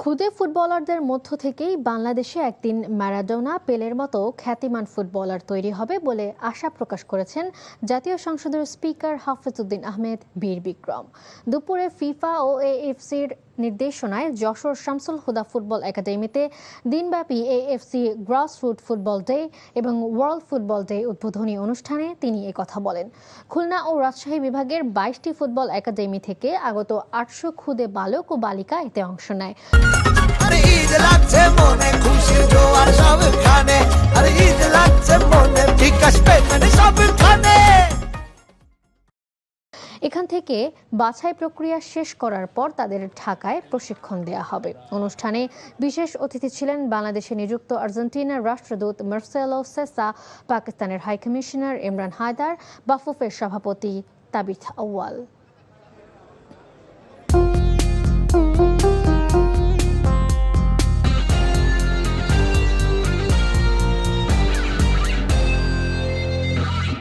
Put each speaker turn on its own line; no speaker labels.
খুদে ফুটবলারদের মধ্য থেকেই বাংলাদেশে একদিন ম্যারাডোনা, পেলের মতো খ্যাতিমান ফুটবলার তৈরি হবে বলে আশা প্রকাশ করেছেন জাতীয় সংসদের স্পিকার হাফেজউদ্দিন আহমেদ বীর বিক্রম। দুপুরে ফিফা ও এএফসির নির্দেশনায় যশোর শামসুল হুদা ফুটবল একাডেমিতে দিনব্যাপী এএফসি গ্রাসরুট ফুটবল ডে এবং ওয়ার্ল্ড ফুটবল ডে উদ্বোধনী অনুষ্ঠানে তিনি একথা বলেন। খুলনা ও রাজশাহী বিভাগের ২২টি ফুটবল একাডেমি থেকে আগত ৮০০ খুদে বালক ও বালিকা এতে অংশ নেয়। এখান থেকে বাছাই প্রক্রিয়া শেষ করার পর তাদের ঢাকায় প্রশিক্ষণ দেওয়া হবে। অনুষ্ঠানে বিশেষ অতিথি ছিলেন বাংলাদেশে নিযুক্ত আর্জেন্টিনার রাষ্ট্রদূত মার্সেলো সেসা, পাকিস্তানের হাইকমিশনার ইমরান হায়দার, বাফুফের সভাপতি তাবিথ আউয়াল।